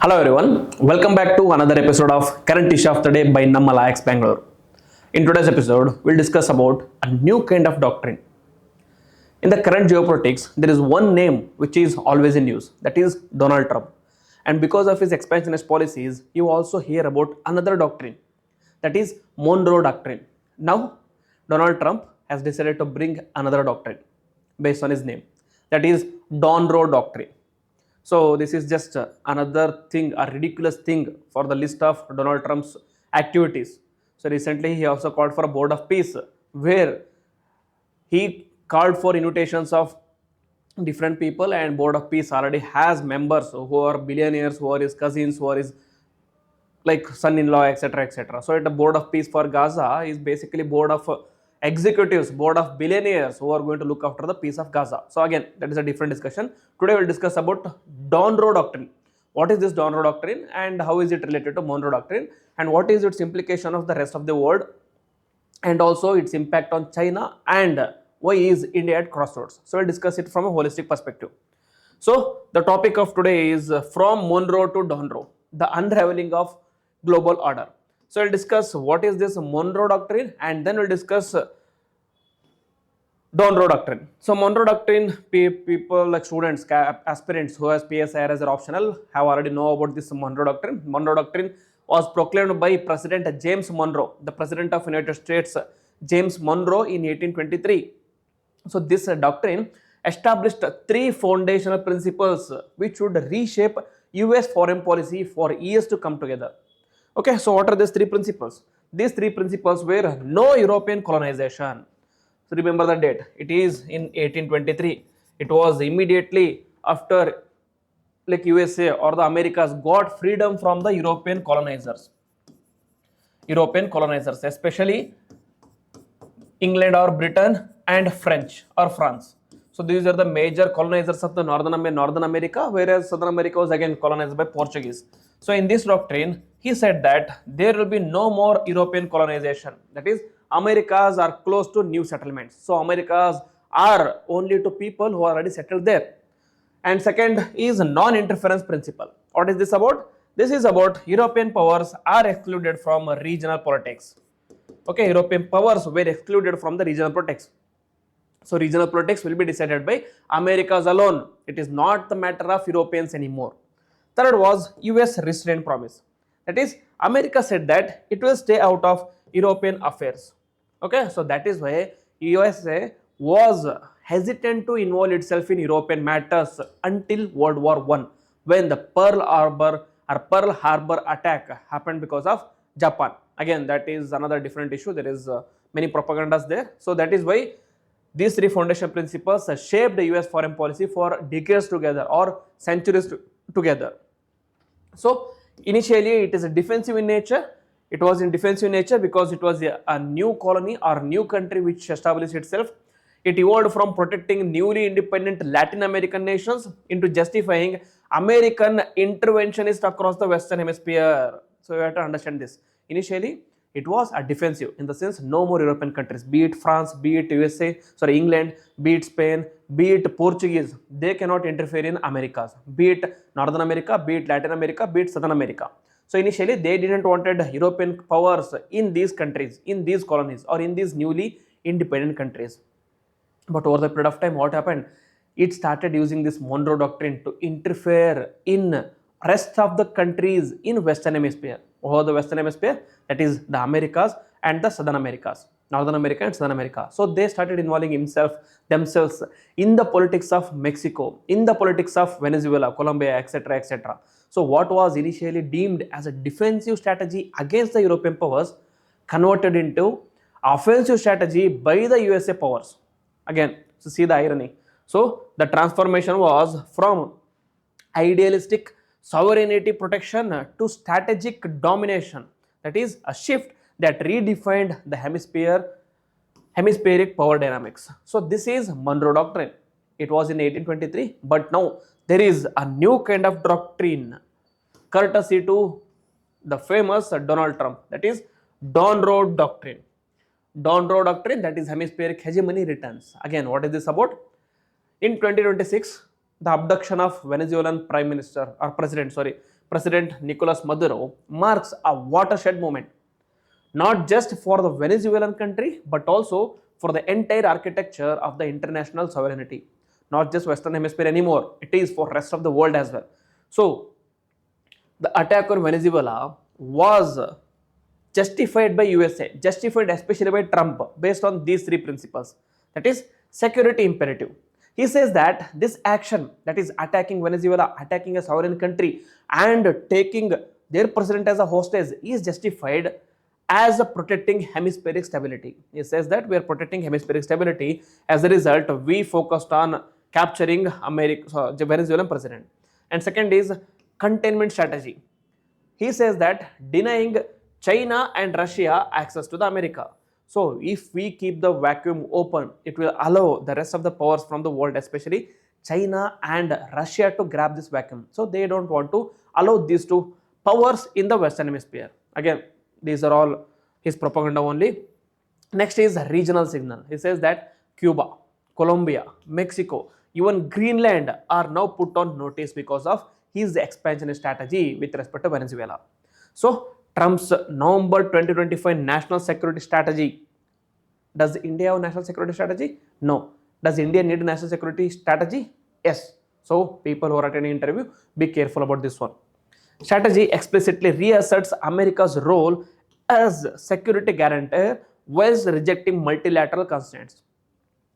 Hello everyone, welcome back to another episode of Current Issue of the Day by Namma Laex Bangalore. In today's episode, we'll discuss about a new kind of doctrine. In the current geopolitics, there is one name which is always in news, that is Donald Trump. And because of his expansionist policies, you also hear about another doctrine, that is Monroe doctrine. Now, Donald Trump has decided to bring another doctrine based on his name, that is Donroe doctrine. So this is just another thing, a ridiculous thing for the list of Donald Trump's activities. So recently he also called for a board of peace where he called for invitations of different people, and board of peace already has members who are billionaires, who are his cousins, who are his like son-in-law, etc., etc. So at the board of peace for Gaza is basically board of executives, board of billionaires who are going to look after the peace of Gaza. So again, that is a different discussion. Today we'll discuss about Donroe doctrine. What is this Donroe doctrine and how is it related to Monroe doctrine, and what is its implication of the rest of the world, and also its impact on China, and why is India at crossroads. So we'll discuss it from a holistic perspective. So the topic of today is from Monroe to Donroe, the unraveling of global order. So we'll discuss what is this Monroe doctrine, and then we'll discuss Donroe doctrine. So Monroe doctrine, people like students, aspirants who has PSIR as an optional have already know about this Monroe doctrine. Monroe doctrine was proclaimed by President James Monroe, the President of United States, James Monroe, in 1823. So this doctrine established three foundational principles which would reshape US foreign policy for years to come together. Okay, so what are these three principles? These three principles were no European colonization. So remember the date, it is in 1823. It was immediately after like USA or the Americas got freedom from the European colonizers. Especially England or Britain and French or France. So these are the major colonizers of the Northern America, whereas Southern America was again colonized by Portuguese. So in this doctrine, he said that there will be no more European colonization. That is, Americas are close to new settlements. So Americas are only to people who are already settled there. And second is non-interference principle. What is this about? This is about European powers are excluded from regional politics. Okay, European powers were excluded from the regional politics. So regional politics will be decided by Americas alone. It is not the matter of Europeans anymore. Third was US restraint promise. That is, America said that it will stay out of European affairs. Okay, so that is why USA was hesitant to involve itself in European matters until World War I, when the Pearl Harbor attack happened because of Japan. Again, that is another different issue. There is many propagandas there. So that is why these three foundation principles shaped the US foreign policy for decades together or centuries together. So initially it is defensive in nature. It was in defensive nature because it was a new colony or new country which established itself. It evolved from protecting newly independent Latin American nations into justifying American interventionist across the Western Hemisphere. So you have to understand this. Initially, it was a defensive in the sense no more European countries, be it France, be it England, be it Spain, be it Portuguese, they cannot interfere in Americas, be it Northern America, be it Latin America, be it Southern America. So initially they didn't wanted European powers in these countries, in these colonies, or in these newly independent countries. But over the period of time, what happened? It started using this Monroe doctrine to interfere in rest of the countries in Western Hemisphere. Over the Western Hemisphere, that is the Americas and the Southern Americas, Northern America and Southern America. So they started involving themselves in the politics of Mexico, in the politics of Venezuela, Colombia, etc., etc. So what was initially deemed as a defensive strategy against the European powers converted into offensive strategy by the USA powers. Again, so see the irony. So the transformation was from idealistic sovereignty protection to strategic domination. That is a shift that redefined the hemispheric power dynamics. So this is Monroe doctrine. It was in 1823, but now there is a new kind of doctrine courtesy to the famous Donald Trump. That is Donroe doctrine. Donroe doctrine, that is hemispheric hegemony returns. Again, what is this about? In 2026, the abduction of Venezuelan President Nicolas Maduro marks a watershed moment, not just for the Venezuelan country, but also for the entire architecture of the international sovereignty. Not just Western Hemisphere anymore, it is for rest of the world as well. So, the attack on Venezuela was justified by USA, justified especially by Trump, based on these three principles. That is security imperative. He says that this action, that is attacking Venezuela, attacking a sovereign country, and taking their president as a hostage, is justified as a protecting hemispheric stability. He says that we are protecting hemispheric stability. As a result, we focused on capturing the Venezuelan president. And second is containment strategy. He says that denying China and Russia access to the America. So if we keep the vacuum open, it will allow the rest of the powers from the world, especially China and Russia, to grab this vacuum. So they don't want to allow these two powers in the Western Hemisphere. Again, these are all his propaganda only. Next is regional signal. He says that Cuba, Colombia, Mexico, even Greenland are now put on notice because of his expansionist strategy with respect to Venezuela. So Trump's November 2025 national security strategy. Does India have a national security strategy? No. Does India need a national security strategy? Yes. So people who are attending interview, be careful about this one. Strategy explicitly reasserts America's role as security guarantor whilst rejecting multilateral constraints.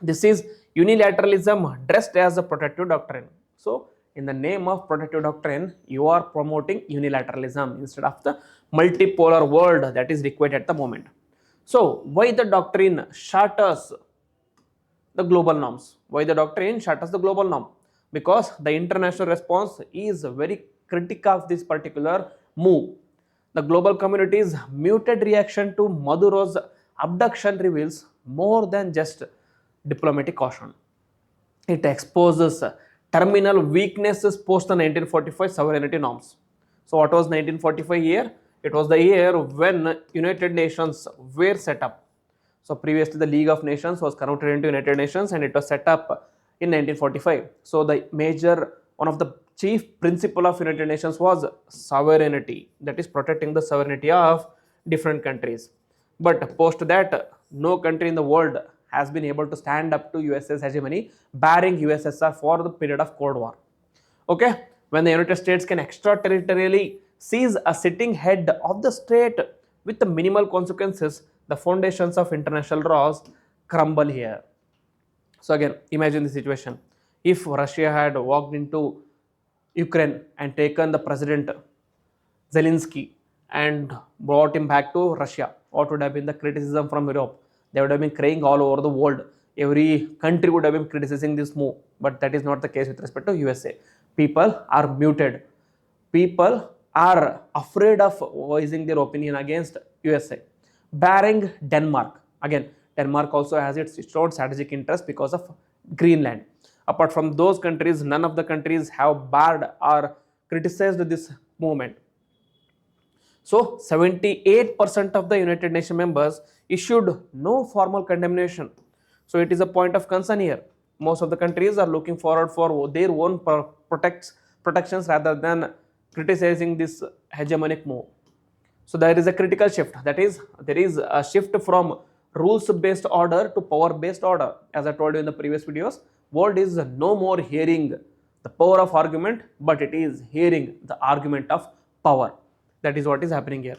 This is unilateralism dressed as a protective doctrine. So in the name of protective doctrine, you are promoting unilateralism instead of the multipolar world that is required at the moment. So why the doctrine shatters the global norms? Why the doctrine shatters the global norm? Because the international response is very critical of this particular move. The global community's muted reaction to Maduro's abduction reveals more than just diplomatic caution. It exposes terminal weaknesses post the 1945 sovereignty norms. So what was 1945 year? It was the year when United Nations were set up. So previously the League of Nations was converted into United Nations and it was set up in 1945. So the one of the chief principle of United Nations was sovereignty, that is protecting the sovereignty of different countries. But post that, no country in the world has been able to stand up to USS's hegemony, barring USSR for the period of Cold War. Okay, when the United States can extraterritorially seize a sitting head of the state with the minimal consequences, the foundations of international laws crumble here. So again, imagine the situation. If Russia had walked into Ukraine and taken the president Zelensky and brought him back to Russia, what would have been the criticism from Europe? They would have been crying all over the world. Every country would have been criticizing this move, but that is not the case with respect to USA. People are muted. People are afraid of voicing their opinion against USA. Barring Denmark. Again, Denmark also has its own strategic interest because of Greenland. Apart from those countries, none of the countries have barred or criticized this movement. So 78% of the United Nations members issued no formal condemnation. So it is a point of concern here. Most of the countries are looking forward for their own protections rather than criticizing this hegemonic move. So there is a critical shift. That is, there is a shift from rules-based order to power-based order. As I told you in the previous videos, world is no more hearing the power of argument, but it is hearing the argument of power. That is what is happening here.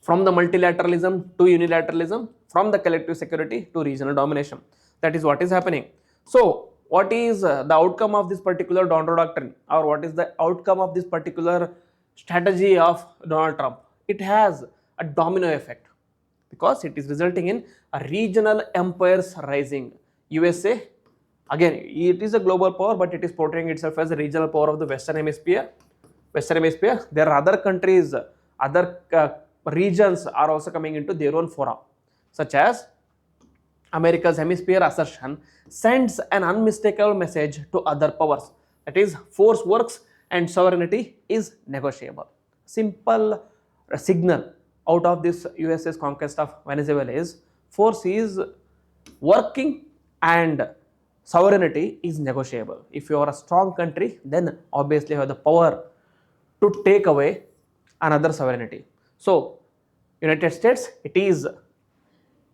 From the multilateralism to unilateralism, from the collective security to regional domination. That is what is happening. So what is the outcome of this particular Donroe doctrine, or what is the outcome of this particular strategy of Donald Trump? It has a domino effect because it is resulting in a regional empires rising. USA, again, it is a global power, but it is portraying itself as a regional power of the Western Hemisphere. There are other countries, other regions are also coming into their own fora, such as America's hemisphere assertion sends an unmistakable message to other powers. That is, force works and sovereignty is negotiable. Simple signal out of this US's conquest of Venezuela is force is working and sovereignty is negotiable. If you are a strong country, then obviously you have the power to take away another sovereignty. So United States, it is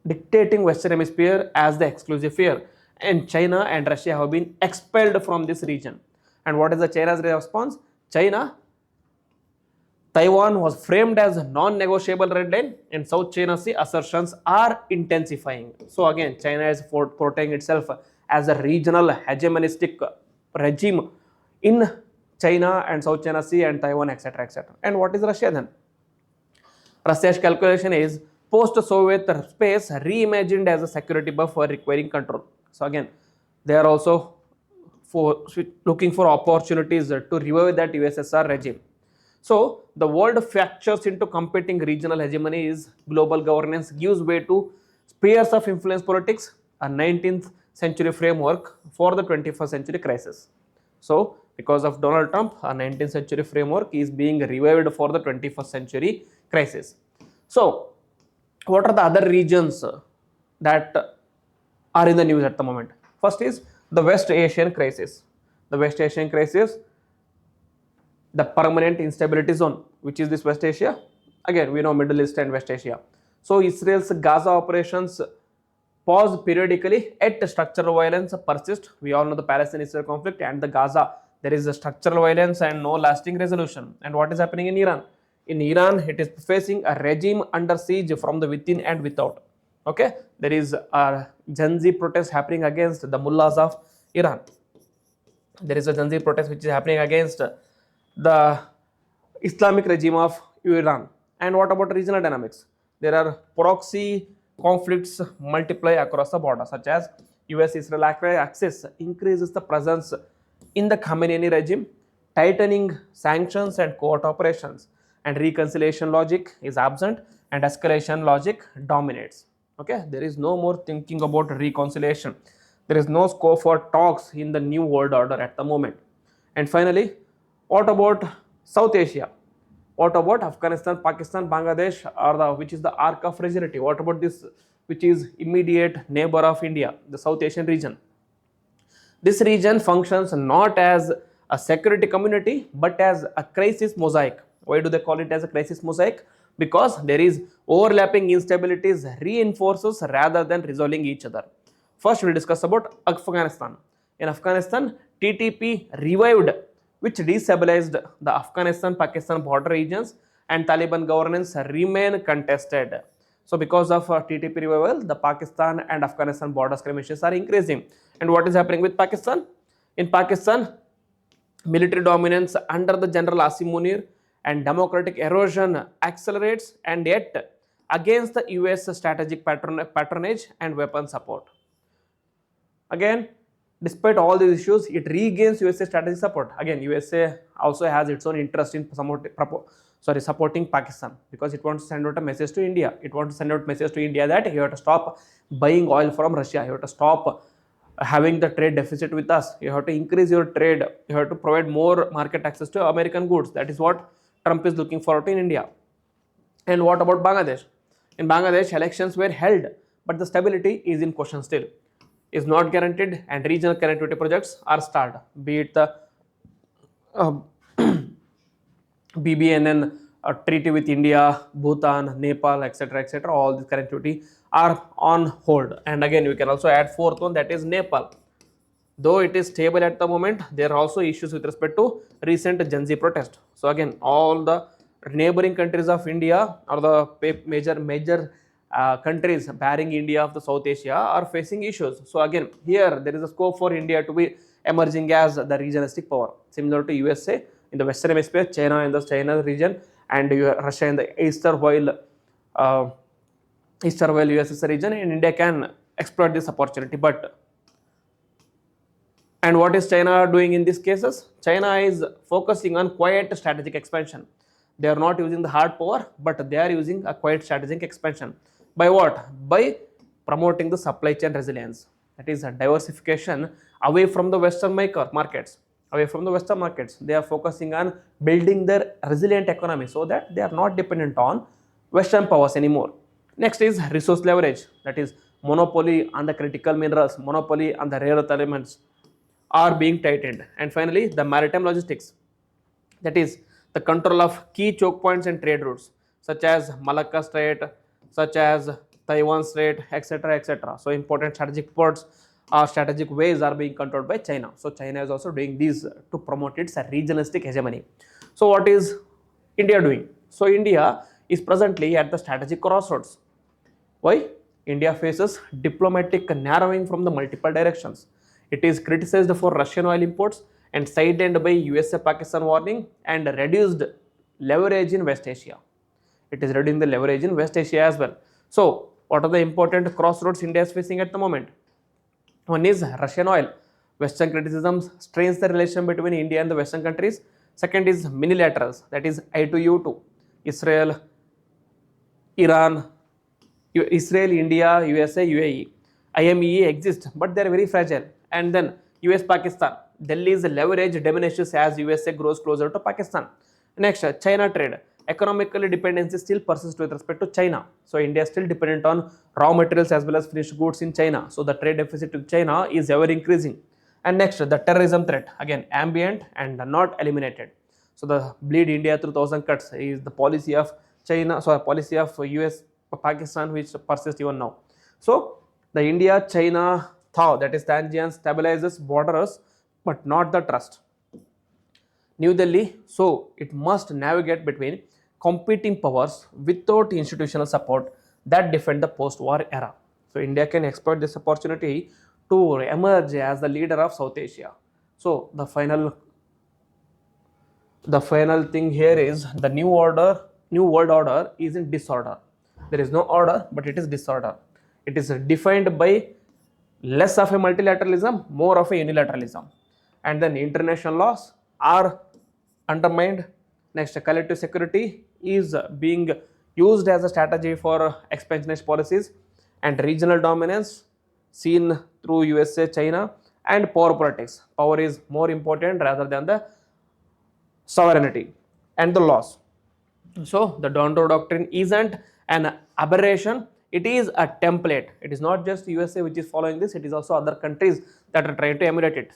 dictating Western Hemisphere as the exclusive fear, and China and Russia have been expelled from this region. And what is the China's response? China, Taiwan was framed as a non-negotiable red line, and South China Sea assertions are intensifying. So again, China is portraying itself as a regional hegemonistic regime in China and South China Sea and Taiwan, etc., etc. And what is Russia then? Russia's calculation is post-Soviet space reimagined as a security buffer requiring control. So again, they are also looking for opportunities to revive that USSR regime. So the world fractures into competing regional hegemonies. Global governance gives way to spheres of influence politics, a 19th century framework for the 21st century crisis. So because of Donald Trump, a 19th century framework is being revived for the 21st century crisis. So what are the other regions that are in the news at the moment? First is the West Asian crisis. The West Asian crisis, the permanent instability zone, which is this West Asia. Again, we know Middle East and West Asia. So Israel's Gaza operations pause periodically, yet structural violence persists. We all know the Palestine-Israel conflict and the Gaza. There is a structural violence and no lasting resolution. And what is happening in Iran? In Iran, it is facing a regime under siege from the within and without. Okay, there is a Gen Z protest happening against the mullahs of Iran. There is a Gen Z protest which is happening against the Islamic regime of Iran. And what about regional dynamics? There are proxy conflicts multiply across the border, such as US-Israel axis increases the presence in the Khamenei regime, tightening sanctions and court operations, and reconciliation logic is absent and escalation logic dominates. Okay, there is no more thinking about reconciliation. There is no scope for talks in the new world order at the moment. And finally, what about South Asia? What about Afghanistan, Pakistan, Bangladesh, or which is the arc of fragility? What about this, which is immediate neighbor of India, the South Asian region? This region functions not as a security community, but as a crisis mosaic. Why do they call it as a crisis mosaic? Because there is overlapping instabilities reinforces rather than resolving each other. First, we'll discuss about Afghanistan. In Afghanistan, TTP revived, which destabilized the Afghanistan-Pakistan border regions, and Taliban governance remain contested. So because of TTP revival, the Pakistan and Afghanistan border skirmishes are increasing. And what is happening with Pakistan? In Pakistan, military dominance under the General Asim Munir and democratic erosion accelerates, and yet against the US strategic patronage and weapon support. Again, despite all these issues, it regains USA strategic support. Again, USA also has its own interest in supporting Pakistan, because it wants to send out a message to India. It wants to send out a message to India that you have to stop buying oil from Russia. You have to stop having the trade deficit with us. You have to increase your trade. You have to provide more market access to American goods. That is what Trump is looking forward to in India. And what about Bangladesh? In Bangladesh, elections were held, but the stability is in question still. Is not guaranteed, and regional connectivity projects are stalled, be it the BBNN treaty with India, Bhutan, Nepal, etc., etc. All this connectivity are on hold. And again, we can also add fourth one, that is Nepal. Though it is stable at the moment, there are also issues with respect to recent Gen Z protest. So again, all the neighboring countries of India, or the major countries bearing India of the South Asia, are facing issues. So again, here there is a scope for India to be emerging as the regionalistic power, similar to USA in the Western Hemisphere, China in the China region, and Russia in the Eastern USSR region, and India can exploit this opportunity. And what is China doing in these cases? China is focusing on quiet strategic expansion. They are not using the hard power, but they are using a quiet strategic expansion. By what? By promoting the supply chain resilience. That is a diversification away from the Western markets. Away from the Western markets, they are focusing on building their resilient economy so that they are not dependent on Western powers anymore. Next is resource leverage. That is monopoly on the critical minerals, monopoly on the rare earth elements are being tightened. And finally, the maritime logistics. That is the control of key choke points and trade routes such as Malacca Strait, such as Taiwan Strait, etc., etc. So important strategic ports or strategic ways are being controlled by China. So China is also doing these to promote its regionalistic hegemony. So what is India doing? So India is presently at the strategic crossroads. Why? India faces diplomatic narrowing from the multiple directions. It is criticized for Russian oil imports and sidelined by USA-Pakistan warning and reduced leverage in West Asia. It is reducing the leverage in West Asia as well. So, what are the important crossroads India is facing at the moment? One is Russian oil. Western criticisms strains the relation between India and the Western countries. Second is minilaterals, that is I2U2, Israel, Iran, Israel, India, USA, UAE. IMEA exists, but they are very fragile. And then US, Pakistan. Delhi's leverage diminishes as USA grows closer to Pakistan. Next, China trade. Economically dependency still persists with respect to China. So India is still dependent on raw materials as well as finished goods in China. So the trade deficit with China is ever increasing. And next, the terrorism threat. Again, ambient and not eliminated. So the bleed India through 1,000 cuts is the policy of China, so a policy of US, Pakistan, which persists even now. So the India-China thaw, that is tangent, stabilizes borders, but not the trust. New Delhi, so it must navigate between competing powers without institutional support that defend the post-war era. So India can exploit this opportunity to emerge as the leader of South Asia. So the final thing here is the new world order is in disorder. There is no order, but it is disorder. It is defined by less of a multilateralism, more of a unilateralism. And then international laws are undermined. Next, collective security is being used as a strategy for expansionist policies, and regional dominance seen through USA, China, and power politics. Power is more important rather than the sovereignty and the laws. So the Donroe doctrine isn't an aberration, it is a template. It is not just USA which is following this, it is also other countries that are trying to emulate it.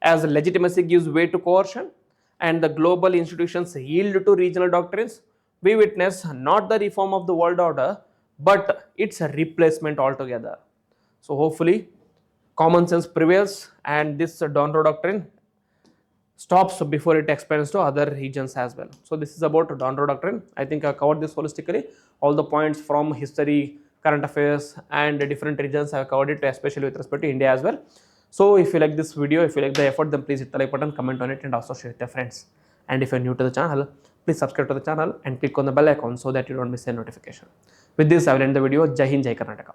As legitimacy gives way to coercion and the global institutions yield to regional doctrines, we witness not the reform of the world order, but its replacement altogether. So hopefully common sense prevails and this Donroe doctrine stops before it expands to other regions as well. So this is about Donroe doctrine. I think I covered this holistically. All the points from history, current affairs and different regions I have covered it, especially with respect to India as well. So if you like this video, if you like the effort, then please hit the like button, comment on it and also share with your friends. And if you are new to the channel, please subscribe to the channel and click on the bell icon so that you don't miss a notification. With this, I will end the video. Jai Hind, Jai Karnataka.